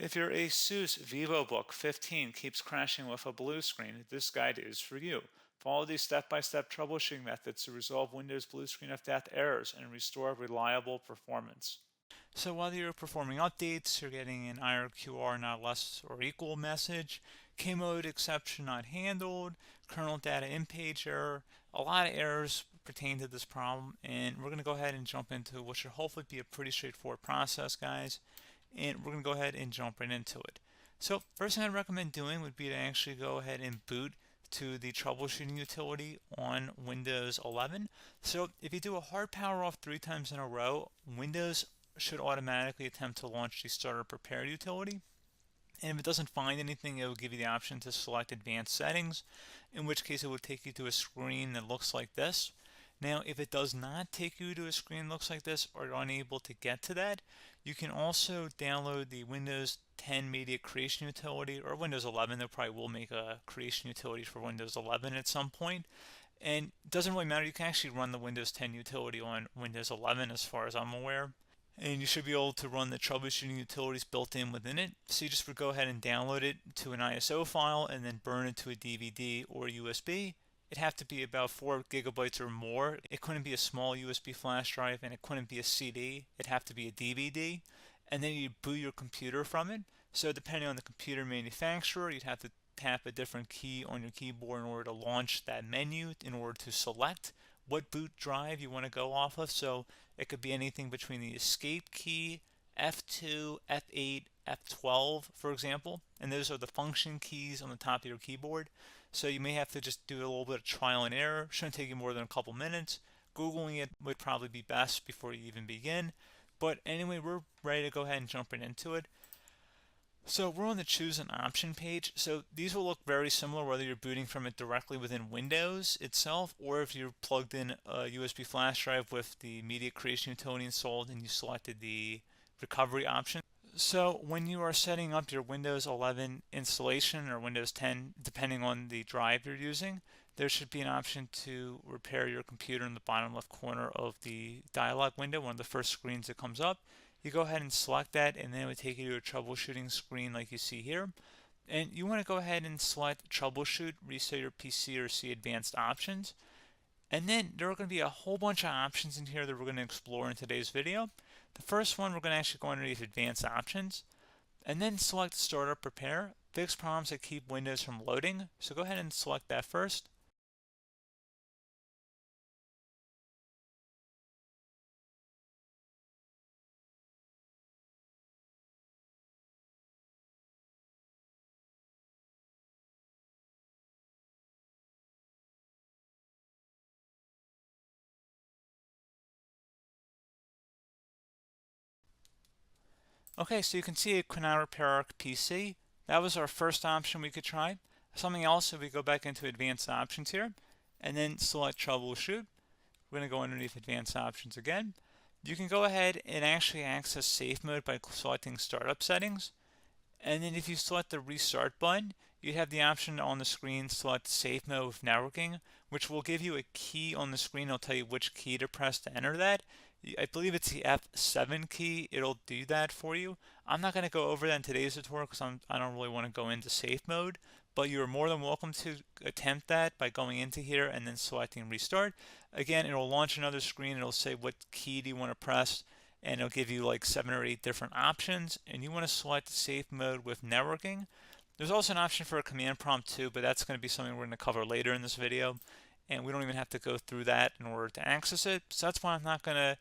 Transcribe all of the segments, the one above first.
If your ASUS Vivobook 15 keeps crashing with a blue screen, this guide is for you. Follow these step-by-step troubleshooting methods to resolve Windows blue screen of death errors and restore reliable performance. So while you're performing updates, you're getting an IRQR not less or equal message, K-mode exception not handled, kernel data in-page error, a lot of errors pertain to this problem, and we're going to go ahead and jump into what should hopefully be a pretty straightforward process, guys, and we're going to go ahead and jump right into it. So first thing I'd recommend doing would be to actually go ahead and boot to the troubleshooting utility on Windows 11. So if you do a hard power off 3 times in a row, Windows should automatically attempt to launch the starter prepare utility. And if it doesn't find anything, it will give you the option to select advanced settings, in which case it would take you to a screen that looks like this. Now, if it does not take you to a screen that looks like this, or you're unable to get to that, you can also download the Windows 10 Media Creation Utility, or Windows 11. They probably will make a creation utility for Windows 11 at some point. And it doesn't really matter. You can actually run the Windows 10 utility on Windows 11 as far as I'm aware. And you should be able to run the troubleshooting utilities built in within it. So you just would go ahead and download it to an ISO file and then burn it to a DVD or USB. It'd have to be about 4 gigabytes or more. It couldn't be a small USB flash drive, and it couldn't be a CD. It'd have to be a DVD. And then you'd boot your computer from it. So depending on the computer manufacturer, you'd have to tap a different key on your keyboard in order to launch that menu, in order to select what boot drive you want to go off of. So it could be anything between the escape key, F2, F8, F12, for example, and those are the function keys on the top of your keyboard. So you may have to just do a little bit of trial and error. Shouldn't take you more than a couple minutes. Googling it would probably be best before you even begin. But anyway, we're ready to go ahead and jump right into it. So we're on the choose an option page. So these will look very similar whether you're booting from it directly within Windows itself, or if you're plugged in a USB flash drive with the media creation utility installed and you selected the recovery option. So when you are setting up your Windows 11 installation or Windows 10, depending on the drive you're using, there should be an option to repair your computer in the bottom left corner of the dialog window, one of the first screens that comes up. You go ahead and select that, and then it would take you to a troubleshooting screen like you see here. And you want to go ahead and select troubleshoot, reset your PC, or see advanced options. And then there are going to be a whole bunch of options in here that we're going to explore in today's video. The first one, we're going to actually go underneath advanced options and then select startup prepare, fix problems that keep Windows from loading. So go ahead and select that first. Okay, so you can see it could not repair our PC. That was our first option we could try. Something else, if we go back into advanced options here and then select troubleshoot, we're going to go underneath advanced options again. You can go ahead and actually access safe mode by selecting startup settings. And then if you select the restart button, you have the option on the screen select safe mode with networking, which will give you a key on the screen. It'll tell you which key to press to enter that. I believe it's the F7 key. It'll do that for you. I'm not going to go over that in today's tutorial because I don't really want to go into safe mode, but you're more than welcome to attempt that by going into here and then selecting restart. Again, it'll launch another screen. It'll say what key do you want to press, and it'll give you like 7 or 8 different options, and you want to select safe mode with networking. There's also an option for a command prompt too, but that's going to be something we're going to cover later in this video, and we don't even have to go through that in order to access it. So that's why I'm not going to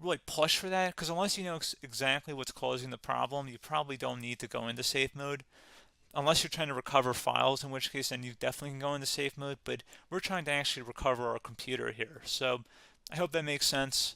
really push for that, because unless you know exactly what's causing the problem, you probably don't need to go into safe mode. Unless you're trying to recover files, in which case then you definitely can go into safe mode, but we're trying to actually recover our computer here. So I hope that makes sense.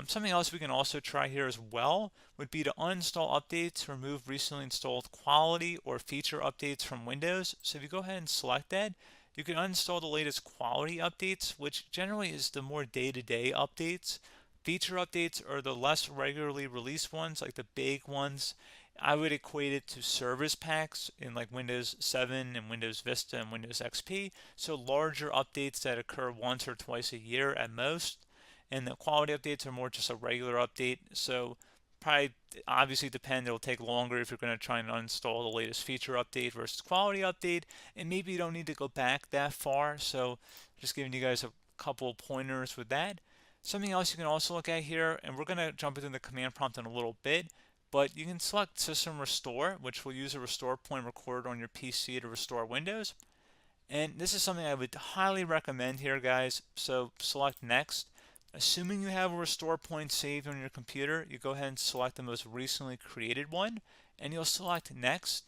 Something else we can also try here as well would be to uninstall updates, remove recently installed quality or feature updates from Windows. So if you go ahead and select that, you can uninstall the latest quality updates, which generally is the more day-to-day updates. Feature updates are the less regularly released ones, like the big ones. I would equate it to service packs in like Windows 7 and Windows Vista and Windows XP. So larger updates that occur once or twice a year at most. And the quality updates are more just a regular update. So probably obviously depend. It'll take longer if you're going to try and uninstall the latest feature update versus quality update, and maybe you don't need to go back that far. So just giving you guys a couple pointers with that. Something else you can also look at here, and we're going to jump into the command prompt in a little bit, but you can select System Restore, which will use a restore point recorded on your PC to restore Windows. And this is something I would highly recommend here, guys. So select Next. Assuming you have a restore point saved on your computer, you go ahead and select the most recently created one, and you'll select Next,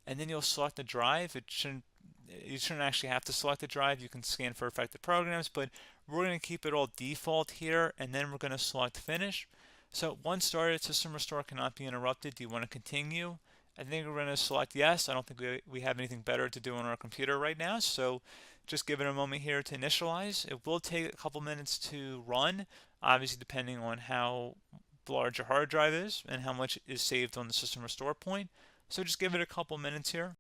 and then you'll select the drive. You shouldn't actually have to select the drive. You can scan for affected programs, but we're going to keep it all default here, and then we're going to select Finish. So once started, System Restore cannot be interrupted. Do you want to continue? I think we're going to select yes. I don't think we have anything better to do on our computer right now, so just give it a moment here to initialize. It will take a couple minutes to run, obviously depending on how large your hard drive is and how much is saved on the System Restore point. So just give it a couple minutes here.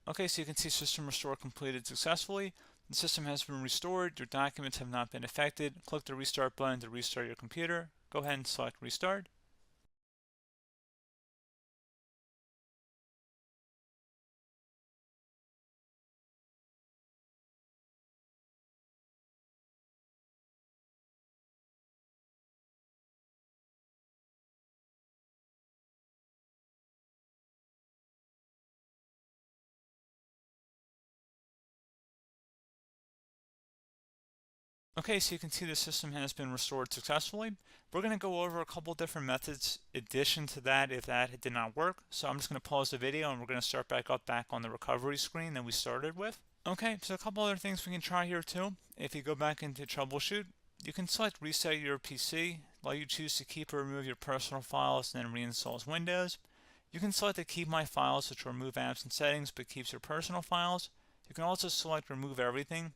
Okay, so you can see System Restore completed successfully. The system has been restored. Your documents have not been affected. Click the Restart button to restart your computer. Go ahead and select Restart. Okay, so you can see the system has been restored successfully. We're going to go over a couple different methods in addition to that if that did not work. So I'm just going to pause the video and we're going to start back up back on the recovery screen that we started with. Okay, so a couple other things we can try here too. If you go back into troubleshoot, you can select reset your PC, while you choose to keep or remove your personal files and then reinstalls Windows. You can select to keep my files, which will remove apps and settings but keeps your personal files. You can also select remove everything,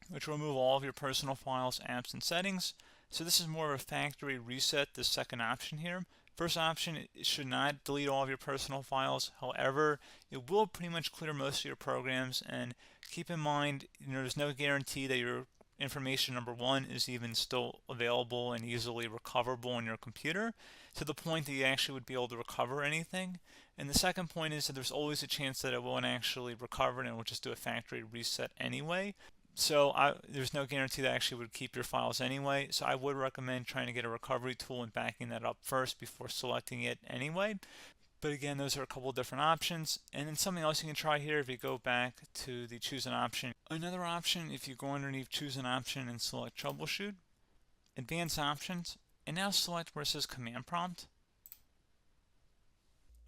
which will remove all of your personal files, apps, and settings. So this is more of a factory reset, the second option here. First option, it should not delete all of your personal files. However, it will pretty much clear most of your programs. And keep in mind, there's no guarantee that your information, number one, is even still available and easily recoverable on your computer to the point that you actually would be able to recover anything. And the second point is that there's always a chance that it won't actually recover and it will just do a factory reset anyway. So there's no guarantee that actually would keep your files anyway. So I would recommend trying to get a recovery tool and backing that up first before selecting it anyway. But again, those are a couple different options. And then something else you can try here if you go back to the choose an option. Another option, if you go underneath choose an option and select troubleshoot, advanced options, and now select where it says command prompt.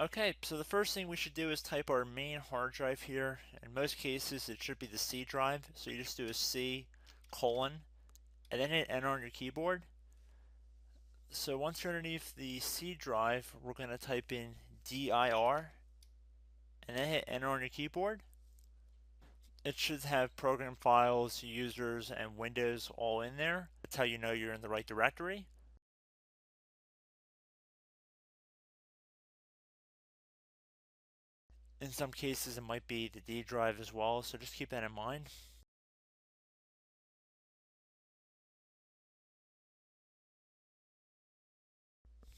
Okay, so the first thing we should do is type our main hard drive here. In most cases, it should be the C drive. So you just do a C colon and then hit enter on your keyboard. So once you're underneath the C drive, we're going to type in dir and then hit enter on your keyboard. It should have program files, users, and Windows all in there. That's how you know you're in the right directory. In some cases, it might be the D drive as well, so just keep that in mind.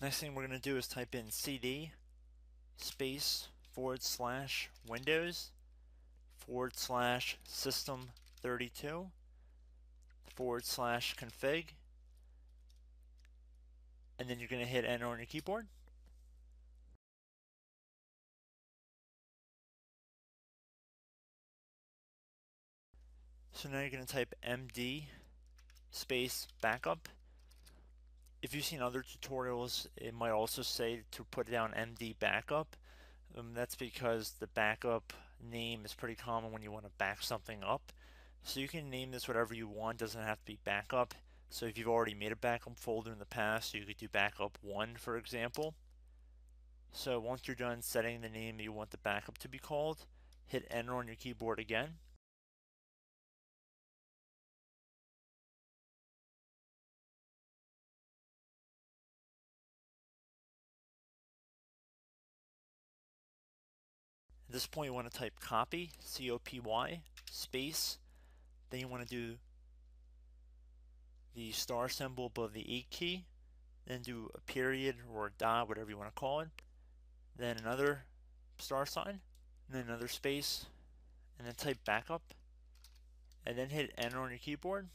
Next thing we're going to do is type in cd space / Windows / system 32 / config, and then you're going to hit enter on your keyboard. So now you're going to type md space backup. If you've seen other tutorials, it might also say to put down md backup. That's because the backup name is pretty common when you want to back something up. So you can name this whatever you want, doesn't have to be backup. So if you've already made a backup folder in the past, you could do backup 1, for example. So once you're done setting the name you want the backup to be called, hit enter on your keyboard again. At this point, you want to type copy, C-O-P-Y, space. Then you want to do the star symbol above the 8 key. Then do a period or a dot, whatever you want to call it. Then another star sign, and then another space, and then type backup. And then hit enter on your keyboard.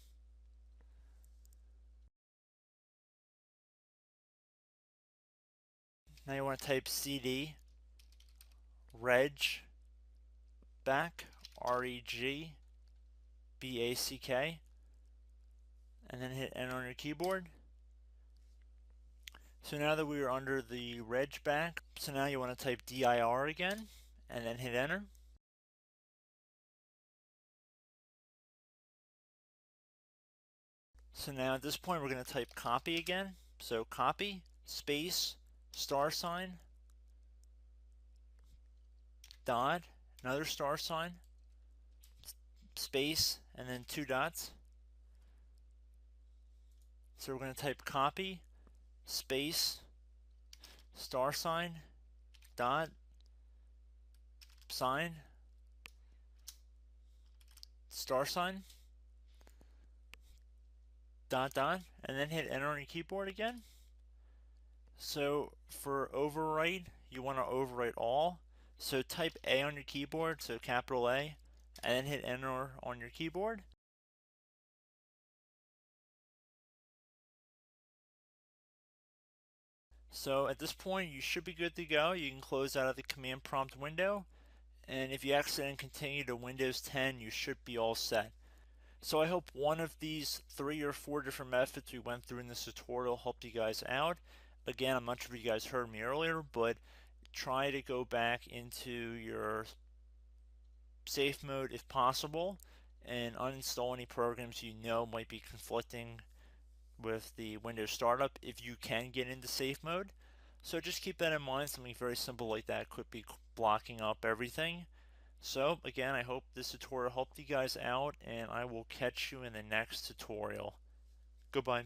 Now you want to type CD reg back, R-E-G-B-A-C-K, and then hit enter on your keyboard. So now that we are under the reg back, so now you want to type dir again, and then hit enter. So now at this point we're going to type copy again. So copy, space, star sign, dot, another star sign, space, and then 2 dots. So we're going to type copy, space, star sign, dot, sign, star sign, dot, dot, and then hit enter on your keyboard again. So for overwrite, you want to overwrite all. So type A on your keyboard, so capital A, and then hit enter on your keyboard. So at this point, you should be good to go. You can close out of the command prompt window, and if you accidentally continue to Windows 10, you should be all set. So I hope one of these 3 or 4 different methods we went through in this tutorial helped you guys out. Again, I'm not sure if you guys heard me earlier, but try to go back into your safe mode if possible and uninstall any programs you know might be conflicting with the Windows startup if you can get into safe mode. So just keep that in mind. Something very simple like that could be blocking up everything. So again, I hope this tutorial helped you guys out, and I will catch you in the next tutorial. Goodbye.